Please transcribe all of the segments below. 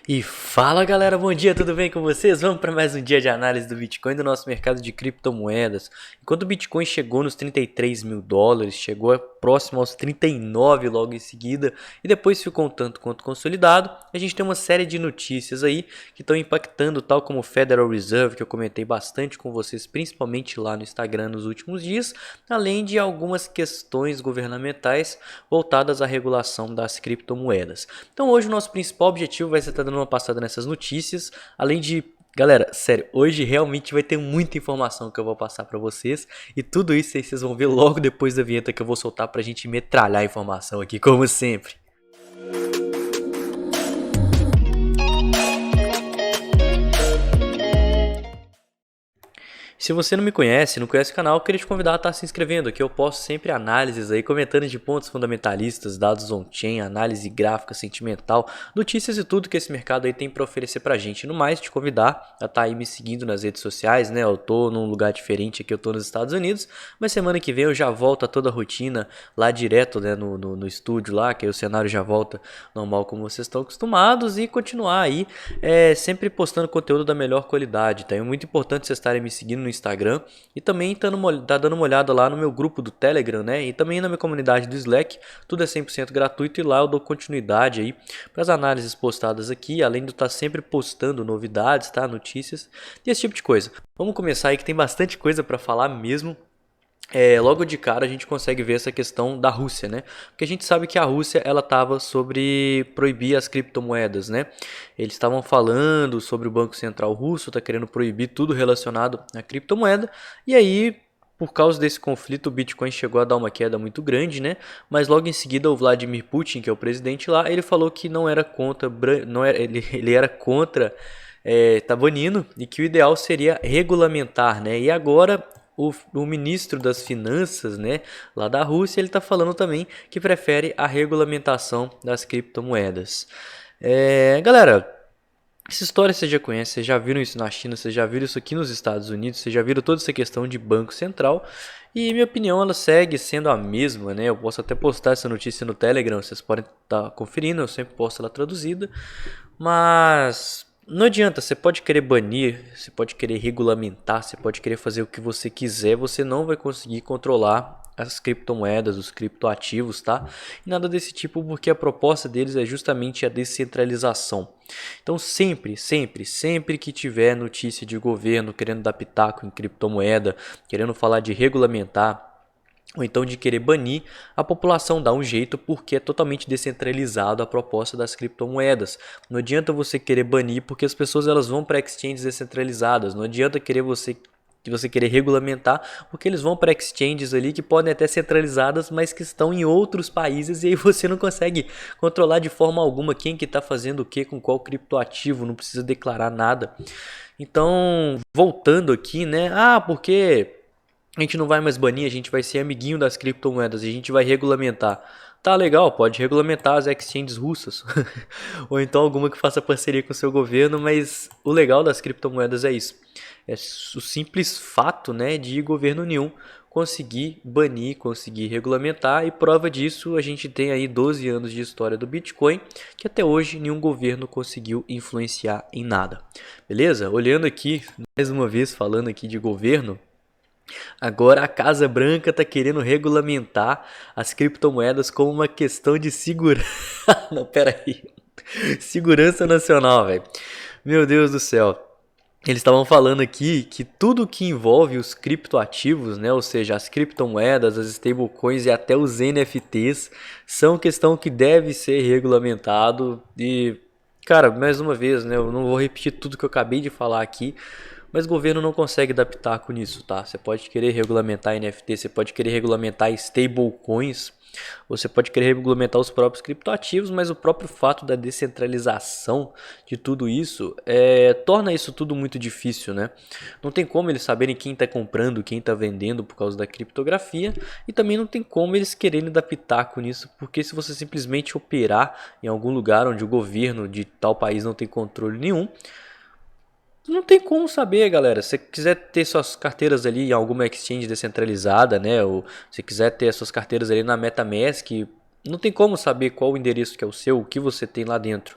E fala galera, bom dia, tudo bem com vocês? Vamos para mais um dia de análise do Bitcoin e do nosso mercado de criptomoedas. Enquanto o Bitcoin chegou nos 33 mil dólares, chegou próximo aos 39 logo em seguida e depois ficou um tanto quanto consolidado, a gente tem uma série de notícias aí que estão impactando, tal como o Federal Reserve, que eu comentei bastante com vocês, principalmente lá no Instagram nos últimos dias, além de algumas questões governamentais voltadas à regulação das criptomoedas. Então hoje o nosso principal objetivo vai ser estar dando uma passada nessas notícias, além de galera, sério, hoje realmente vai ter muita informação que eu vou passar pra vocês e tudo isso aí vocês vão ver logo depois da vinheta que eu vou soltar pra gente metralhar a informação aqui, como sempre. Se você não me conhece, não conhece o canal, eu queria te convidar a estar se inscrevendo. Aqui eu posto sempre análises aí, comentando de pontos fundamentalistas, dados on-chain, análise gráfica, sentimental, notícias e tudo que esse mercado aí tem para oferecer pra gente. No mais, te convidar a estar aí me seguindo nas redes sociais, né? Eu tô num lugar diferente aqui, eu tô nos Estados Unidos, mas semana que vem eu já volto a toda a rotina lá direto, né, no estúdio lá, que aí o cenário já volta normal como vocês estão acostumados e continuar aí sempre postando conteúdo da melhor qualidade, tá? É muito importante vocês estarem me seguindo no Instagram e também tá dando uma olhada lá no meu grupo do Telegram, né? E também na minha comunidade do Slack, tudo é 100% gratuito e lá eu dou continuidade aí para as análises postadas aqui, além de estar sempre postando novidades, tá? Notícias e esse tipo de coisa. Vamos começar aí que tem bastante coisa para falar mesmo. Logo de cara a gente consegue ver essa questão da Rússia, né? Porque a gente sabe que a Rússia ela estava sobre proibir as criptomoedas, né? Eles estavam falando sobre o Banco Central russo, tá querendo proibir tudo relacionado à criptomoeda. E aí, por causa desse conflito, o Bitcoin chegou a dar uma queda muito grande, né? Mas logo em seguida o Vladimir Putin, que é o presidente lá, ele falou que não era contra, não era, ele era contra tá banindo e que o ideal seria regulamentar, né? E agora o ministro das Finanças, né, lá da Rússia, ele está falando também que prefere a regulamentação das criptomoedas. Galera, essa história você já conhece, vocês já viram isso na China, vocês já viram isso aqui nos Estados Unidos, vocês já viram toda essa questão de Banco Central. E minha opinião, ela segue sendo a mesma, né? Eu posso até postar essa notícia no Telegram, vocês podem estar conferindo, eu sempre posto ela traduzida. Mas não adianta, você pode querer banir, você pode querer regulamentar, você pode querer fazer o que você quiser, você não vai conseguir controlar as criptomoedas, os criptoativos, tá? E nada desse tipo, porque a proposta deles é justamente a descentralização. Então sempre que tiver notícia de governo querendo dar pitaco em criptomoeda, querendo falar de regulamentar, ou então de querer banir, a população dá um jeito porque é totalmente descentralizado a proposta das criptomoedas. Não adianta você querer banir porque as pessoas elas vão para exchanges descentralizadas. Não adianta você querer regulamentar porque eles vão para exchanges ali que podem até ser centralizadas, mas que estão em outros países e aí você não consegue controlar de forma alguma quem que está fazendo o que com qual criptoativo, não precisa declarar nada. Então, voltando aqui, né? Porque a gente não vai mais banir, a gente vai ser amiguinho das criptomoedas, a gente vai regulamentar. Tá legal, pode regulamentar as exchanges russas. Ou então alguma que faça parceria com o seu governo, mas o legal das criptomoedas é isso. É o simples fato, né, de governo nenhum conseguir banir, conseguir regulamentar, e prova disso a gente tem aí 12 anos de história do Bitcoin, que até hoje nenhum governo conseguiu influenciar em nada. Beleza? Olhando aqui, mais uma vez falando aqui de governo, agora a Casa Branca está querendo regulamentar as criptomoedas como uma questão de segurança. Não, pera aí. Segurança nacional, velho. Meu Deus do céu. Eles estavam falando aqui que tudo que envolve os criptoativos, né, ou seja, as criptomoedas, as stablecoins e até os NFTs, são questão que deve ser regulamentado. E, cara, mais uma vez, né, eu não vou repetir tudo que eu acabei de falar aqui, mas o governo não consegue dar pitaco nisso, tá? Você pode querer regulamentar NFT, você pode querer regulamentar stablecoins, você pode querer regulamentar os próprios criptoativos, mas o próprio fato da descentralização de tudo isso torna isso tudo muito difícil, né? Não tem como eles saberem quem está comprando, quem está vendendo por causa da criptografia, e também não tem como eles quererem dar pitaco nisso, porque se você simplesmente operar em algum lugar onde o governo de tal país não tem controle nenhum, não tem como saber, galera. Se você quiser ter suas carteiras ali em alguma exchange descentralizada, né? Ou se quiser ter suas carteiras ali na MetaMask, não tem como saber qual o endereço que é o seu, o que você tem lá dentro.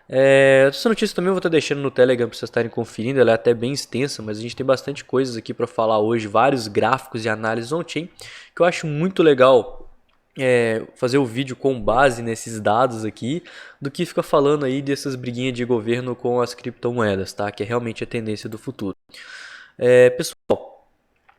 Essa notícia também eu vou estar deixando no Telegram para vocês estarem conferindo, ela é até bem extensa, mas a gente tem bastante coisas aqui para falar hoje, vários gráficos e análises on-chain, que eu acho muito legal fazer o vídeo com base nesses dados aqui, do que ficar falando aí dessas briguinhas de governo com as criptomoedas, tá? Que é realmente a tendência do futuro. Pessoal,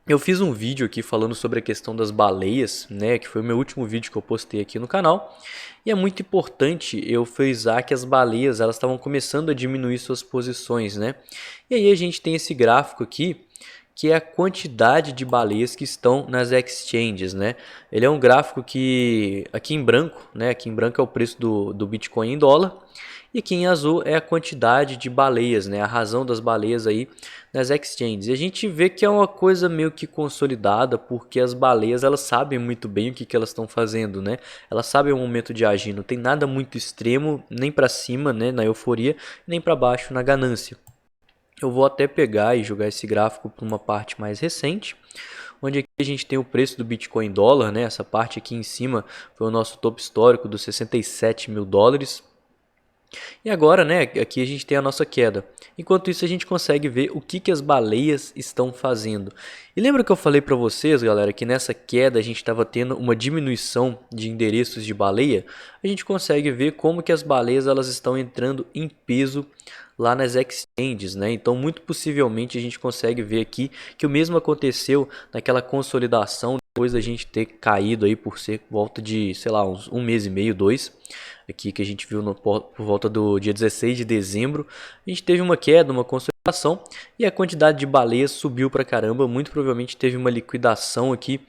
eu fiz um vídeo aqui falando sobre a questão das baleias, né, que foi o meu último vídeo que eu postei aqui no canal, e é muito importante eu frisar que as baleias elas estavam começando a diminuir suas posições, né? E aí a gente tem esse gráfico aqui, que é a quantidade de baleias que estão nas exchanges, né? Ele é um gráfico que aqui em branco, né? Aqui em branco é o preço do Bitcoin em dólar. E aqui em azul é a quantidade de baleias, né? A razão das baleias aí nas exchanges. E a gente vê que é uma coisa meio que consolidada, porque as baleias elas sabem muito bem o que elas estão fazendo, né? Elas sabem o momento de agir, não tem nada muito extremo, nem para cima, né, na euforia, nem para baixo na ganância. Eu vou até pegar e jogar esse gráfico para uma parte mais recente, onde aqui a gente tem o preço do Bitcoin em dólar, né? Essa parte aqui em cima foi o nosso topo histórico dos 67 mil dólares. E agora, né, aqui a gente tem a nossa queda. Enquanto isso, a gente consegue ver o que as baleias estão fazendo. E lembra que eu falei para vocês, galera, que nessa queda a gente estava tendo uma diminuição de endereços de baleia? A gente consegue ver como que as baleias elas estão entrando em peso lá nas exchanges, né? Então, muito possivelmente a gente consegue ver aqui que o mesmo aconteceu naquela consolidação depois da gente ter caído aí por volta de, sei lá, uns um mês e meio, dois, aqui que a gente viu por volta do dia 16 de dezembro, a gente teve uma queda, uma consolidação e a quantidade de baleias subiu pra caramba, muito provavelmente teve uma liquidação aqui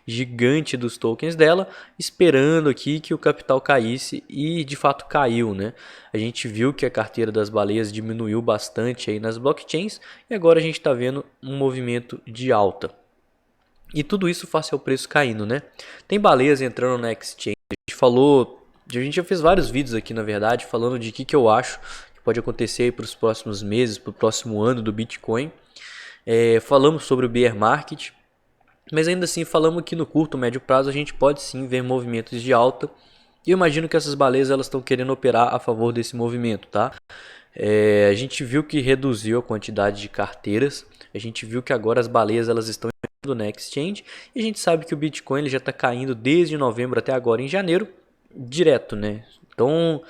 gigante dos tokens dela, esperando aqui que o capital caísse e de fato caiu, né? A gente viu que a carteira das baleias diminuiu bastante aí nas blockchains e agora a gente está vendo um movimento de alta. E tudo isso face ao preço caindo, né? Tem baleias entrando na exchange. A gente já fez vários vídeos aqui, na verdade, falando de que eu acho que pode acontecer para os próximos meses, para o próximo ano do Bitcoin. Falamos sobre o bear market, mas ainda assim falamos que no curto, médio prazo a gente pode sim ver movimentos de alta. E eu imagino que essas baleias elas estão querendo operar a favor desse movimento, tá? A gente viu que reduziu a quantidade de carteiras. A gente viu que agora as baleias elas estão entrando na exchange. E a gente sabe que o Bitcoin ele já está caindo desde novembro até agora em janeiro, direto, né? Então,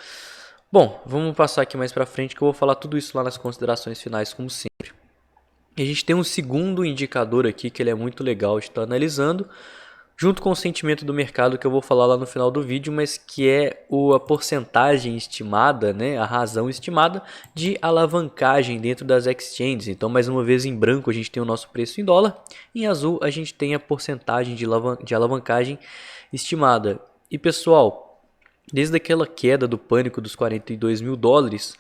bom, vamos passar aqui mais para frente que eu vou falar tudo isso lá nas considerações finais, como sempre. E a gente tem um segundo indicador aqui que ele é muito legal de estar analisando, junto com o sentimento do mercado que eu vou falar lá no final do vídeo, mas que é a porcentagem estimada, né, a razão estimada de alavancagem dentro das exchanges. Então, mais uma vez em branco a gente tem o nosso preço em dólar, em azul a gente tem a porcentagem de alavancagem estimada. E pessoal, desde aquela queda do pânico dos 42 mil dólares,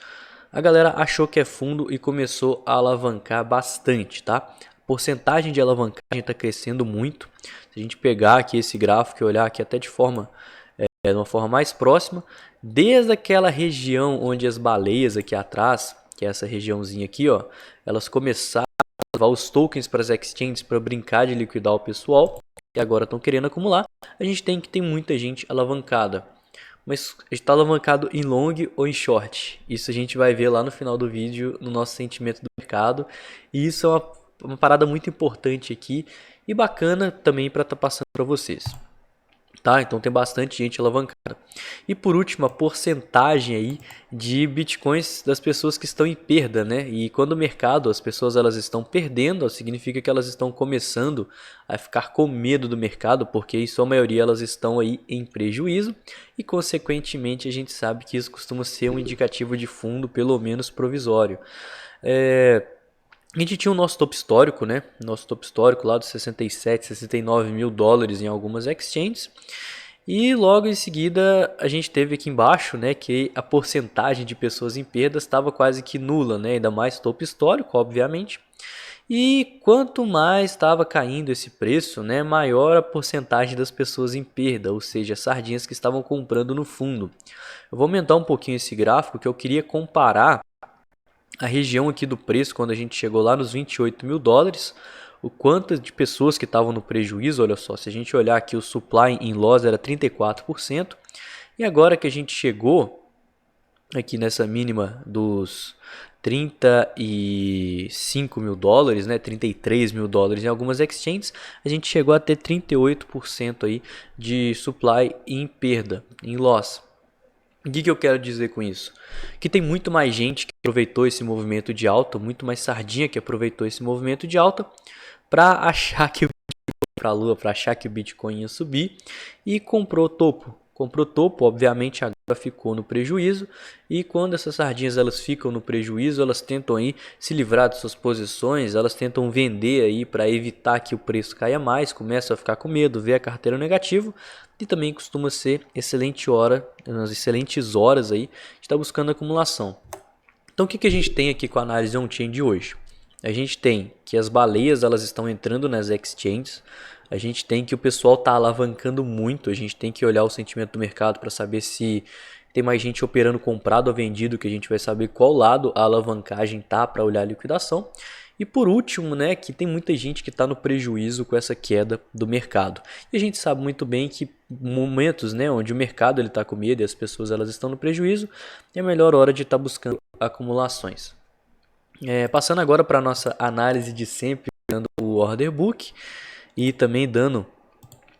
a galera achou que é fundo e começou a alavancar bastante, tá? A porcentagem de alavancagem está crescendo muito. Se a gente pegar aqui esse gráfico e olhar aqui até de uma forma mais próxima, desde aquela região onde as baleias aqui atrás, que é essa regiãozinha aqui, ó, elas começaram a levar os tokens para as exchanges para brincar de liquidar o pessoal e agora estão querendo acumular. A gente tem que ter muita gente alavancada. Mas está alavancado em long ou em short? Isso a gente vai ver lá no final do vídeo, no nosso sentimento do mercado. E isso é uma parada muito importante aqui e bacana também para estar passando para vocês. Tá? Então tem bastante gente alavancada. E por último, a porcentagem aí de bitcoins das pessoas que estão em perda, né? E quando o mercado, as pessoas elas estão perdendo, significa que elas estão começando a ficar com medo do mercado, porque em sua maioria elas estão aí em prejuízo e consequentemente a gente sabe que isso costuma ser um indicativo de fundo, pelo menos provisório. A gente tinha o nosso topo histórico, né? Nosso topo histórico lá dos 67, 69 mil dólares em algumas exchanges. E logo em seguida a gente teve aqui embaixo, né, que a porcentagem de pessoas em perdas estava quase que nula, né? Ainda mais topo histórico, obviamente. E quanto mais estava caindo esse preço, né, maior a porcentagem das pessoas em perda, ou seja, sardinhas que estavam comprando no fundo. Eu vou aumentar um pouquinho esse gráfico que eu queria comparar a região aqui do preço quando a gente chegou lá nos 28 mil dólares o quanto de pessoas que estavam no prejuízo. Olha só, se a gente olhar aqui, o supply em loss era 34%, e agora que a gente chegou aqui nessa mínima dos 35 mil dólares, né, 33 mil dólares em algumas exchanges, a gente chegou a ter 38% aí de supply em perda, em loss. O que eu quero dizer com isso? Que tem muito mais gente que aproveitou esse movimento de alta, muito mais sardinha que aproveitou esse movimento de alta para achar que para a lua, para achar que o Bitcoin ia subir, e comprou topo. Comprou topo, obviamente agora ficou no prejuízo, e quando essas sardinhas elas ficam no prejuízo, elas tentam aí se livrar de suas posições, elas tentam vender aí para evitar que o preço caia mais, começam a ficar com medo, vê a carteira negativa, e também costuma ser excelente hora, umas excelentes horas aí de estar buscando acumulação. Então o que a gente tem aqui com a análise on-chain de hoje? A gente tem que as baleias elas estão entrando nas exchanges, a gente tem que o pessoal está alavancando muito, a gente tem que olhar o sentimento do mercado para saber se tem mais gente operando comprado ou vendido, que a gente vai saber qual lado a alavancagem tá para olhar a liquidação. E por último, né, que tem muita gente que está no prejuízo com essa queda do mercado. E a gente sabe muito bem que momentos, né, onde o mercado está com medo e as pessoas elas estão no prejuízo, é a melhor hora de estar buscando acumulações. Passando agora para a nossa análise de sempre, dando o order book e também dando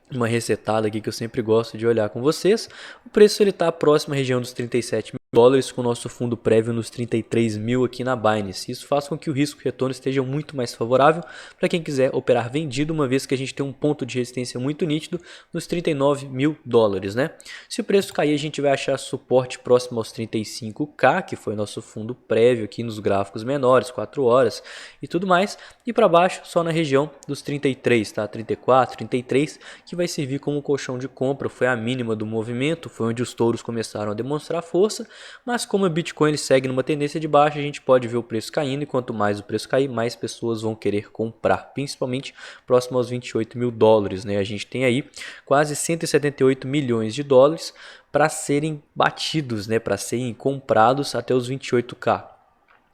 uma resetada aqui que eu sempre gosto de olhar com vocês. O preço ele está próximo à região dos 37 mil dólares, com o nosso fundo prévio nos 33 mil aqui na Binance. Isso faz com que o risco retorno esteja muito mais favorável para quem quiser operar vendido, uma vez que a gente tem um ponto de resistência muito nítido nos 39 mil dólares, né? Se o preço cair, a gente vai achar suporte próximo aos 35k, que foi nosso fundo prévio aqui nos gráficos menores, 4 horas e tudo mais, e para baixo só na região dos 33, tá? 34, 33, que vai servir como colchão de compra. Foi a mínima do movimento, foi onde os touros começaram a demonstrar força, mas como o Bitcoin ele segue numa tendência de baixa, a gente pode ver o preço caindo, e quanto mais o preço cair, mais pessoas vão querer comprar, principalmente próximo aos 28 mil dólares, né? A gente tem aí quase 178 milhões de dólares para serem batidos, né? Para serem comprados até os 28k.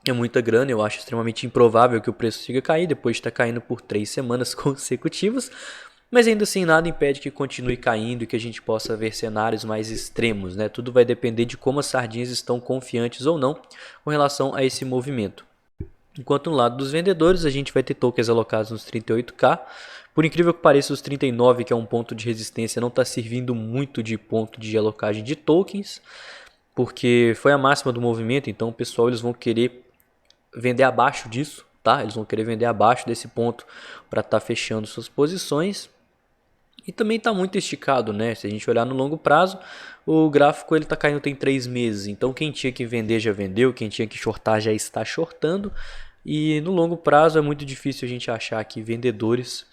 É muita grana, eu acho extremamente improvável que o preço siga cair depois de estar caindo por 3 semanas consecutivas, mas ainda assim nada impede que continue caindo e que a gente possa ver cenários mais extremos, né? Tudo vai depender de como as sardinhas estão confiantes ou não com relação a esse movimento. Enquanto no lado dos vendedores, a gente vai ter tokens alocados nos 38k. Por incrível que pareça, os 39, que é um ponto de resistência, não está servindo muito de ponto de alocagem de tokens, porque foi a máxima do movimento, então o pessoal eles vão querer vender abaixo disso, tá? Eles vão querer vender abaixo desse ponto para estar fechando suas posições. E também está muito esticado, né? Se a gente olhar no longo prazo, o gráfico ele está caindo tem 3 meses. Então quem tinha que vender já vendeu, quem tinha que shortar já está shortando. E no longo prazo é muito difícil a gente achar aqui vendedores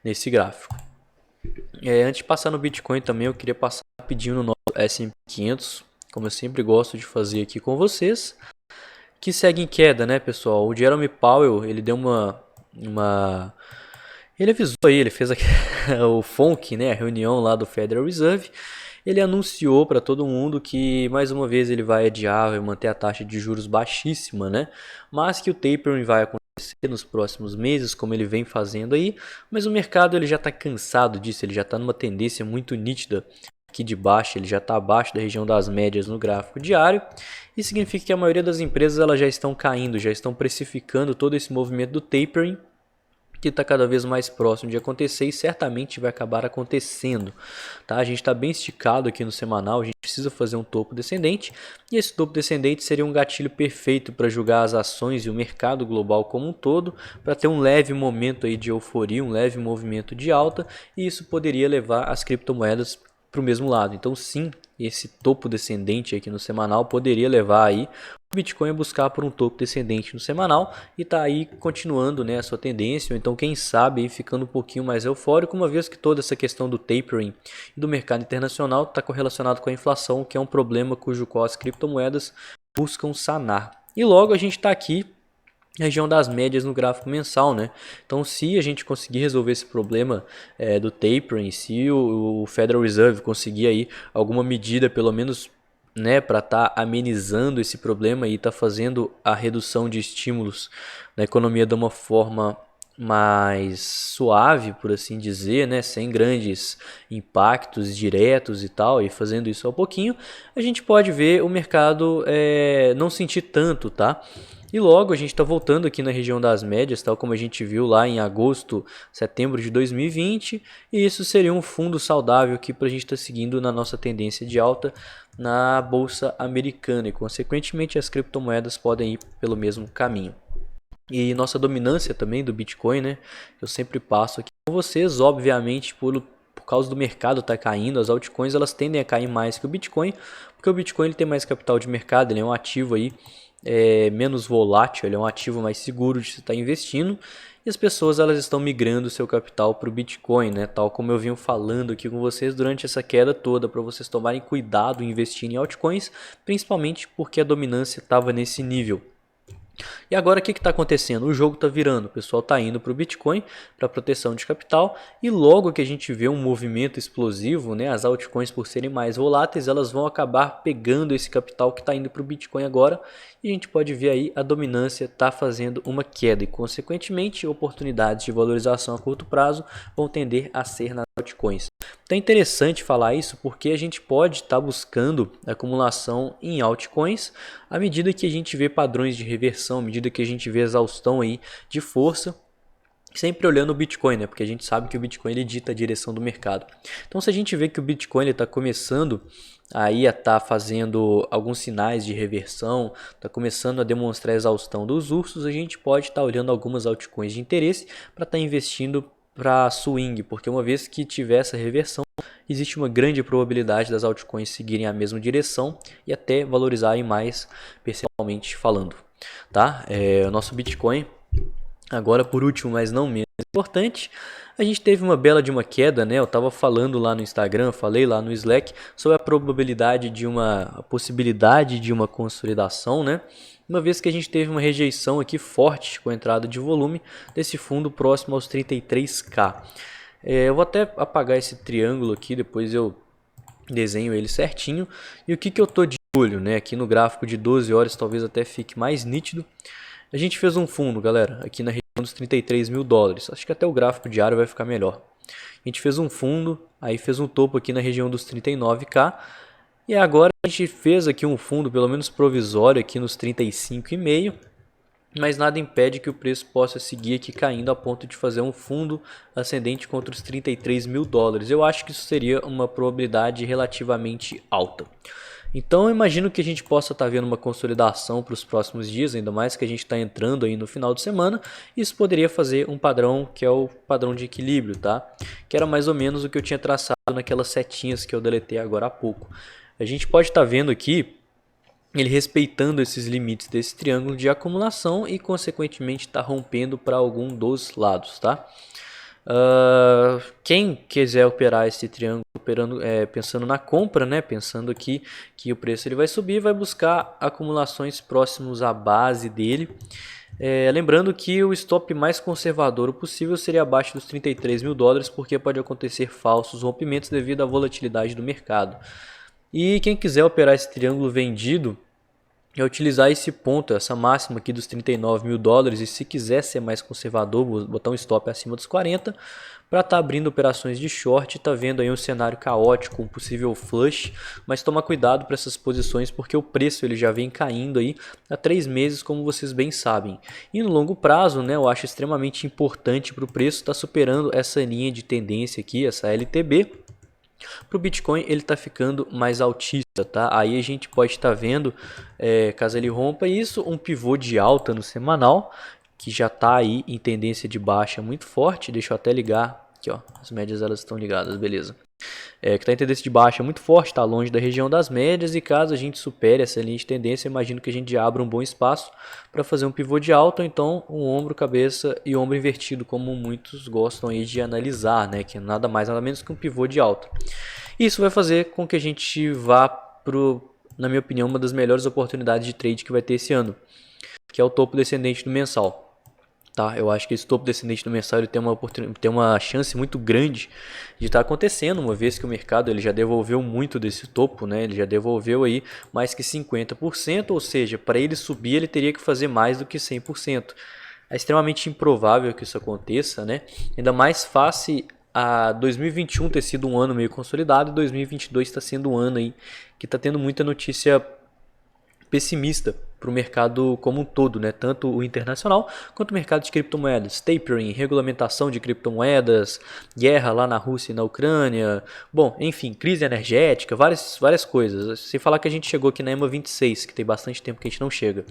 nesse gráfico. Antes de passar no Bitcoin também, eu queria passar rapidinho no nosso S&P 500, como eu sempre gosto de fazer aqui com vocês, que segue em queda, né, pessoal? O Jerome Powell, ele deu ele avisou aí, ele fez o FONC, né, a reunião lá do Federal Reserve. Ele anunciou para todo mundo que mais uma vez ele vai adiar, vai manter a taxa de juros baixíssima, né? Mas que o tapering vai acontecer nos próximos meses, como ele vem fazendo aí. Mas o mercado ele já está cansado disso, ele já está numa tendência muito nítida aqui de baixo, ele já está abaixo da região das médias no gráfico diário. Isso significa que a maioria das empresas elas já estão caindo, já estão precificando todo esse movimento do tapering, que está cada vez mais próximo de acontecer e certamente vai acabar acontecendo, tá? A gente está bem esticado aqui no semanal, a gente precisa fazer um topo descendente, e esse topo descendente seria um gatilho perfeito para julgar as ações e o mercado global como um todo, para ter um leve momento aí de euforia, um leve movimento de alta, e isso poderia levar as criptomoedas para o mesmo lado. Então sim, esse topo descendente aqui no semanal poderia levar aí o Bitcoin a buscar por um topo descendente no semanal e tá aí continuando, né, a sua tendência, ou então quem sabe aí ficando um pouquinho mais eufórico, uma vez que toda essa questão do tapering e do mercado internacional está correlacionado com a inflação, que é um problema cujo qual as criptomoedas buscam sanar. E logo a gente está aqui região das médias no gráfico mensal, né? Então, se a gente conseguir resolver esse problema do tapering, se o Federal Reserve conseguir aí alguma medida, pelo menos, né, para estar amenizando esse problema e estar fazendo a redução de estímulos na economia de uma forma mais suave, por assim dizer, né, sem grandes impactos diretos e tal, e fazendo isso ao pouquinho, a gente pode ver o mercado não sentir tanto, tá? E logo a gente está voltando aqui na região das médias, tal como a gente viu lá em agosto, setembro de 2020, e isso seria um fundo saudável aqui para a gente estar seguindo na nossa tendência de alta na bolsa americana, e consequentemente as criptomoedas podem ir pelo mesmo caminho. E nossa dominância também do Bitcoin, né? Eu sempre passo aqui com vocês, obviamente, por causa do mercado estar caindo, as altcoins elas tendem a cair mais que o Bitcoin, porque o Bitcoin ele tem mais capital de mercado, ele é um ativo aí menos volátil, ele é um ativo mais seguro de se estar investindo, e as pessoas elas estão migrando seu capital para o Bitcoin, né? Tal como eu venho falando aqui com vocês durante essa queda toda, para vocês tomarem cuidado em investir em altcoins, principalmente porque a dominância estava nesse nível. E agora o que está acontecendo? O jogo está virando, o pessoal está indo para o Bitcoin para proteção de capital, e logo que a gente vê um movimento explosivo, né, as altcoins por serem mais voláteis, elas vão acabar pegando esse capital que está indo para o Bitcoin agora, e a gente pode ver aí a dominância está fazendo uma queda e consequentemente oportunidades de valorização a curto prazo vão tender a ser nas altcoins. Então é interessante falar isso porque a gente pode estar buscando acumulação em altcoins à medida que a gente vê padrões de reversão, à medida que a gente vê exaustão aí de força, sempre olhando o Bitcoin, né? Porque a gente sabe que o Bitcoin ele dita a direção do mercado. Então se a gente vê que o Bitcoin está começando aí a estar fazendo alguns sinais de reversão, está começando a demonstrar a exaustão dos ursos, a gente pode estar olhando algumas altcoins de interesse para estar investindo para swing, porque uma vez que tiver essa reversão, existe uma grande probabilidade das altcoins seguirem a mesma direção e até valorizarem mais percentualmente falando, tá? O nosso Bitcoin, agora por último, mas não menos importante, a gente teve uma bela de uma queda, né? Eu estava falando lá no Instagram, falei lá no Slack sobre a probabilidade de a possibilidade de uma consolidação, né? Uma vez que a gente teve uma rejeição aqui forte com a entrada de volume desse fundo próximo aos 33k. Eu vou até apagar esse triângulo aqui, depois eu desenho ele certinho. E o que eu tô de olho, né? Aqui no gráfico de 12 horas talvez até fique mais nítido. A gente fez um fundo, galera, aqui na região dos 33 mil dólares. Acho que até o gráfico diário vai ficar melhor. A gente fez um fundo, aí fez um topo aqui na região dos 39k. E agora a gente fez aqui um fundo, pelo menos provisório, aqui nos 35,5. Mas nada impede que o preço possa seguir aqui caindo a ponto de fazer um fundo ascendente contra os 33 mil dólares. Eu acho que isso seria uma probabilidade relativamente alta. Então eu imagino que a gente possa estar vendo uma consolidação para os próximos dias, ainda mais que a gente está entrando aí no final de semana. Isso poderia fazer um padrão que é o padrão de equilíbrio, tá? Que era mais ou menos o que eu tinha traçado naquelas setinhas que eu deletei agora há pouco. A gente pode estar vendo aqui ele respeitando esses limites desse triângulo de acumulação e consequentemente está rompendo para algum dos lados, tá? Quem quiser operar esse triângulo pensando na compra, né? Pensando aqui que o preço ele vai subir, vai buscar acumulações próximos à base dele. Lembrando que o stop mais conservador possível seria abaixo dos 33 mil dólares, porque pode acontecer falsos rompimentos devido à volatilidade do mercado. E quem quiser operar esse triângulo vendido, é utilizar esse ponto, essa máxima aqui dos 39 mil dólares, e se quiser ser mais conservador, botar um stop acima dos 40, para estar abrindo operações de short. Está vendo aí um cenário caótico, um possível flush, mas toma cuidado para essas posições, porque o preço ele já vem caindo aí há 3 meses, como vocês bem sabem. E no longo prazo, né, eu acho extremamente importante para o preço estar superando essa linha de tendência aqui, essa LTB. Para o Bitcoin ele está ficando mais altista, tá? Aí a gente pode estar vendo, caso ele rompa isso, um pivô de alta no semanal, que já está aí em tendência de baixa muito forte. Deixa eu até ligar aqui, ó, as médias elas estão ligadas, beleza. Que está em tendência de baixa muito forte, está longe da região das médias, e caso a gente supere essa linha de tendência, imagino que a gente abra um bom espaço para fazer um pivô de alta, ou então um ombro, cabeça e ombro invertido, como muitos gostam aí de analisar, né? Que é nada mais nada menos que um pivô de alta. Isso vai fazer com que a gente vá na minha opinião, uma das melhores oportunidades de trade que vai ter esse ano, que é o topo descendente do mensal. Tá, eu acho que esse topo descendente do mensal ele tem uma chance muito grande de estar acontecendo, uma vez que o mercado ele já devolveu muito desse topo, né? Ele já devolveu aí mais que 50%, ou seja, para ele subir ele teria que fazer mais do que 100%. É extremamente improvável que isso aconteça, né? Ainda mais face a 2021 ter sido um ano meio consolidado e 2022 está sendo um ano aí que está tendo muita notícia pessimista para o mercado como um todo, né? Tanto o internacional quanto o mercado de criptomoedas. Tapering, regulamentação de criptomoedas, guerra lá na Rússia e na Ucrânia, bom, enfim, crise energética, várias coisas. Sem falar que a gente chegou aqui na EMA 26, que tem bastante tempo que a gente não chega.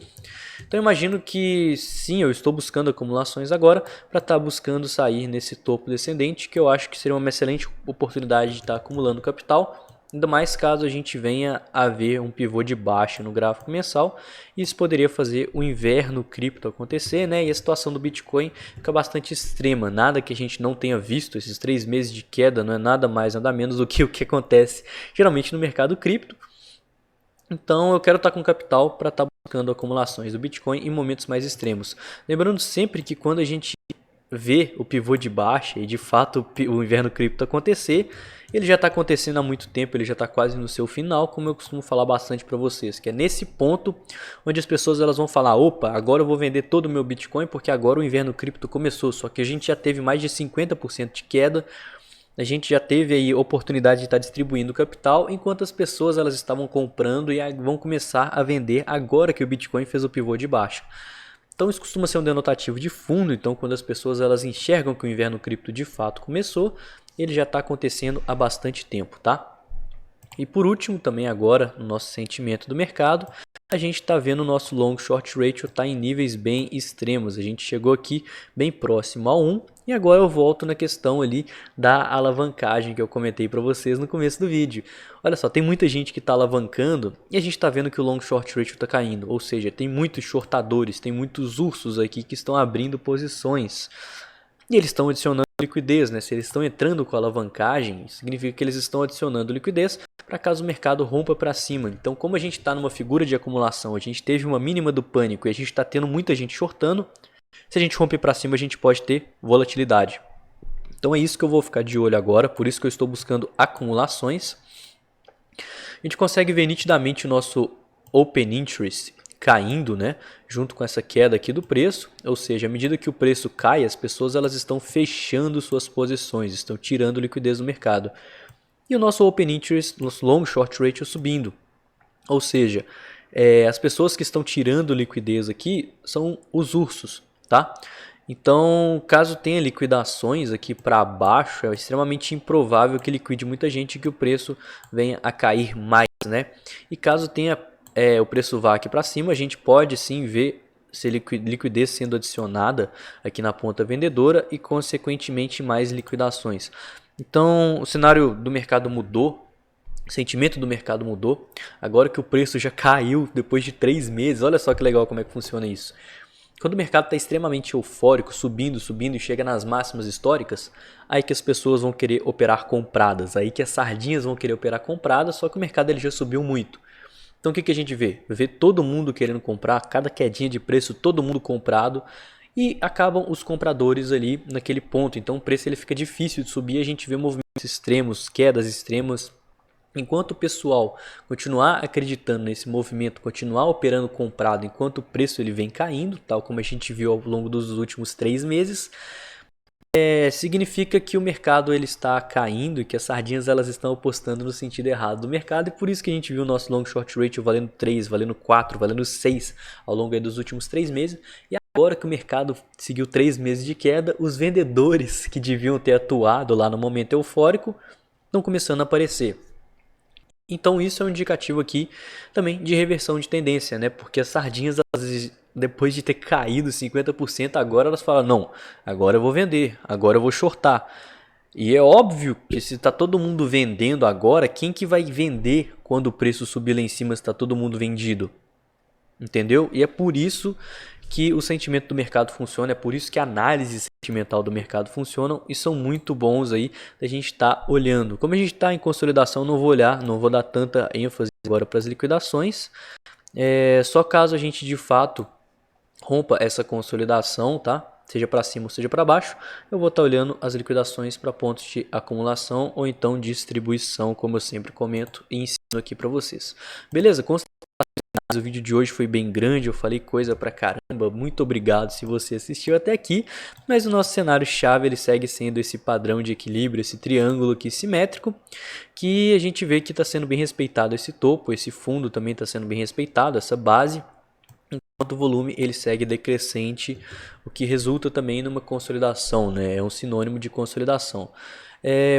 Então eu imagino que sim, eu estou buscando acumulações agora para estar buscando sair nesse topo descendente, que eu acho que seria uma excelente oportunidade de estar acumulando capital. Ainda mais caso a gente venha a ver um pivô de baixa no gráfico mensal, isso poderia fazer o inverno cripto acontecer, né? E a situação do Bitcoin fica bastante extrema. Nada que a gente não tenha visto, esses 3 meses de queda não é nada mais, nada menos do que o que acontece geralmente no mercado cripto. Então eu quero estar com capital para estar buscando acumulações do Bitcoin em momentos mais extremos. Lembrando sempre que quando a gente vê o pivô de baixa e de fato o inverno cripto acontecer, ele já está acontecendo há muito tempo, ele já está quase no seu final, como eu costumo falar bastante para vocês, que é nesse ponto onde as pessoas elas vão falar, opa, agora eu vou vender todo o meu Bitcoin porque agora o inverno cripto começou, só que a gente já teve mais de 50% de queda, a gente já teve aí oportunidade de estar distribuindo capital, enquanto as pessoas elas estavam comprando e vão começar a vender agora que o Bitcoin fez o pivô de baixa. Então isso costuma ser um denotativo de fundo, então quando as pessoas elas enxergam que o inverno cripto de fato começou, ele já está acontecendo há bastante tempo, tá? E por último, também agora, no nosso sentimento do mercado, a gente está vendo o nosso long short ratio estar em níveis bem extremos. A gente chegou aqui bem próximo a 1 e agora eu volto na questão ali da alavancagem que eu comentei para vocês no começo do vídeo. Olha só, tem muita gente que está alavancando e a gente está vendo que o long short ratio está caindo. Ou seja, tem muitos shortadores, tem muitos ursos aqui que estão abrindo posições. E eles estão adicionando liquidez, né? Se eles estão entrando com alavancagem, significa que eles estão adicionando liquidez para caso o mercado rompa para cima. Então, como a gente está numa figura de acumulação, a gente teve uma mínima do pânico e a gente está tendo muita gente shortando, se a gente romper para cima, a gente pode ter volatilidade. Então é isso que eu vou ficar de olho agora, por isso que eu estou buscando acumulações. A gente consegue ver nitidamente o nosso Open Interest caindo, né, junto com essa queda aqui do preço, ou seja, à medida que o preço cai, as pessoas elas estão fechando suas posições, estão tirando liquidez do mercado. E o nosso Open Interest, nosso Long Short Ratio subindo, ou seja, as pessoas que estão tirando liquidez aqui são os ursos, tá? Então, caso tenha liquidações aqui para baixo, é extremamente improvável que liquide muita gente e que o preço venha a cair mais, né? E caso tenha o preço vá aqui para cima, a gente pode sim ver se liquidez sendo adicionada aqui na ponta vendedora e consequentemente mais liquidações. Então o cenário do mercado mudou, o sentimento do mercado mudou, agora que o preço já caiu depois de 3 meses, olha só que legal como é que funciona isso. Quando o mercado está extremamente eufórico, subindo e chega nas máximas históricas, aí que as pessoas vão querer operar compradas, aí que as sardinhas vão querer operar compradas, só que o mercado ele já subiu muito. Então o que a gente vê? Vê todo mundo querendo comprar, cada quedinha de preço, todo mundo comprado e acabam os compradores ali naquele ponto. Então o preço ele fica difícil de subir, a gente vê movimentos extremos, quedas extremas. Enquanto o pessoal continuar acreditando nesse movimento, continuar operando comprado enquanto o preço ele vem caindo, tal como a gente viu ao longo dos últimos 3 meses, significa que o mercado ele está caindo e que as sardinhas elas estão apostando no sentido errado do mercado, e por isso que a gente viu o nosso long short ratio valendo 3, valendo 4, valendo 6 ao longo dos últimos 3 meses. E agora que o mercado seguiu 3 meses de queda, os vendedores que deviam ter atuado lá no momento eufórico estão começando a aparecer. Então isso é um indicativo aqui também de reversão de tendência, né? Porque as sardinhas, elas, depois de ter caído 50%, agora elas falam, não, agora eu vou vender, agora eu vou shortar. E é óbvio que se está todo mundo vendendo agora, quem que vai vender quando o preço subir lá em cima se está todo mundo vendido? Entendeu? E é por isso que o sentimento do mercado funciona, é por isso que a análise sentimental do mercado funcionam e são muito bons aí da gente estar olhando. Como a gente está em consolidação, não vou olhar, não vou dar tanta ênfase agora para as liquidações. Só caso a gente de fato rompa essa consolidação, tá? Seja para cima ou seja para baixo, eu vou estar olhando as liquidações para pontos de acumulação ou então distribuição, como eu sempre comento e ensino aqui para vocês. Beleza? O vídeo de hoje foi bem grande, eu falei coisa pra caramba, muito obrigado se você assistiu até aqui, mas o nosso cenário chave ele segue sendo esse padrão de equilíbrio, esse triângulo aqui simétrico, que a gente vê que está sendo bem respeitado esse topo, esse fundo também está sendo bem respeitado, essa base, enquanto o volume ele segue decrescente, o que resulta também numa consolidação, né? É um sinônimo de consolidação.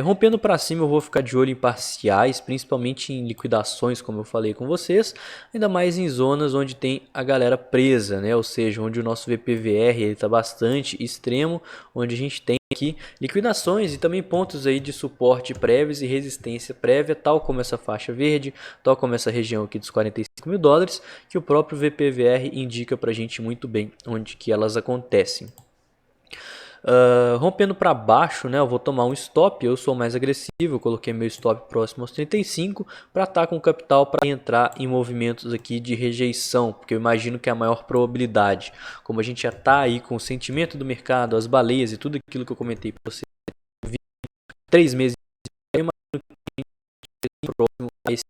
Rompendo para cima eu vou ficar de olho em parciais, principalmente em liquidações, como eu falei com vocês, ainda mais em zonas onde tem a galera presa, né? Ou seja, onde o nosso VPVR está bastante extremo, onde a gente tem aqui liquidações e também pontos aí de suporte prévios e resistência prévia, tal como essa faixa verde, tal como essa região aqui dos 45 mil dólares, que o próprio VPVR indica para a gente muito bem onde que elas acontecem. Rompendo para baixo, né, eu vou tomar um stop, eu sou mais agressivo, eu coloquei meu stop próximo aos 35 para estar com capital para entrar em movimentos aqui de rejeição, porque eu imagino que é a maior probabilidade, como a gente já está aí com o sentimento do mercado, as baleias e tudo aquilo que eu comentei para você, 3 meses, eu imagino que a gente próximo a esse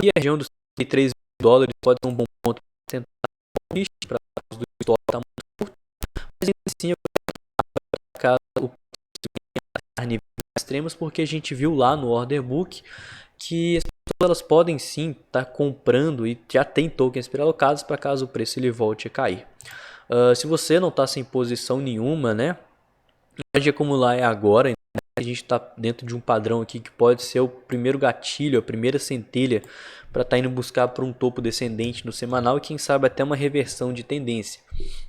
e a região dos 3 mil dólares pode ser um bom ponto para tentar para os do stop tá muito curto, mas ainda assim eu o níveis extremos, porque a gente viu lá no order book que as pessoas elas podem sim estar comprando e já tem tokens pré-alocados para caso o preço ele volte a cair. Se você não está sem posição nenhuma, né, pode acumular agora. A gente está dentro de um padrão aqui que pode ser o primeiro gatilho, a primeira centelha para estar indo buscar para um topo descendente no semanal e quem sabe até uma reversão de tendência.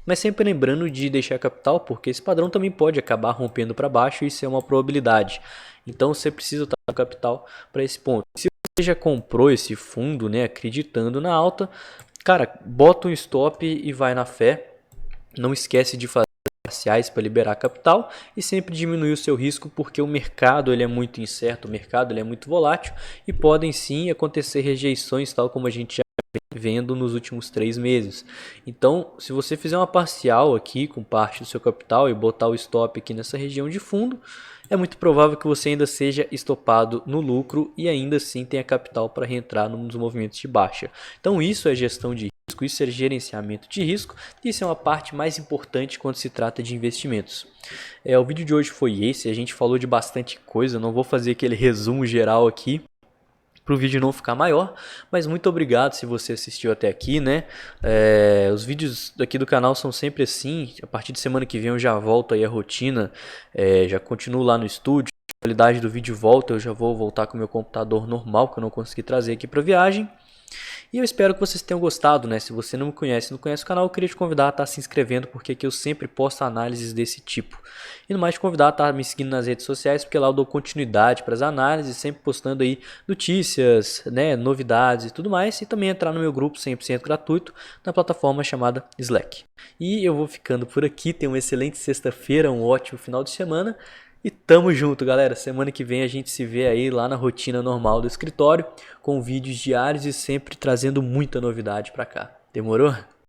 Mas sempre lembrando de deixar capital, porque esse padrão também pode acabar rompendo para baixo e isso é uma probabilidade. Então você precisa estar com capital para esse ponto. Se você já comprou esse fundo, né, acreditando na alta, cara, bota um stop e vai na fé. Não esquece de fazer parciais para liberar capital e sempre diminuir o seu risco, porque o mercado ele é muito incerto, o mercado ele é muito volátil e podem sim acontecer rejeições, tal como a gente já vem vendo nos últimos 3 meses. Então, se você fizer uma parcial aqui com parte do seu capital e botar o stop aqui nessa região de fundo, é muito provável que você ainda seja estopado no lucro e ainda assim tenha capital para reentrar nos movimentos de baixa. Então, isso é gestão de risco, isso é gerenciamento de risco, e isso é uma parte mais importante quando se trata de investimentos. O vídeo de hoje foi esse, a gente falou de bastante coisa, não vou fazer aquele resumo geral aqui para o vídeo não ficar maior, mas muito obrigado se você assistiu até aqui, né? Os vídeos aqui do canal são sempre assim, a partir de semana que vem eu já volto aí a rotina, já continuo lá no estúdio, a qualidade do vídeo volta, eu já vou voltar com o meu computador normal, que eu não consegui trazer aqui para viagem. E eu espero que vocês tenham gostado, né? Se você não me conhece, não conhece o canal, eu queria te convidar a estar se inscrevendo, porque aqui eu sempre posto análises desse tipo. E no mais te convidar a estar me seguindo nas redes sociais, porque lá eu dou continuidade para as análises, sempre postando aí notícias, né, novidades e tudo mais. E também entrar no meu grupo 100% gratuito na plataforma chamada Slack. E eu vou ficando por aqui, tenha uma excelente sexta-feira, um ótimo final de semana. E tamo junto, galera. Semana que vem a gente se vê aí lá na rotina normal do escritório, com vídeos diários e sempre trazendo muita novidade pra cá. Demorou?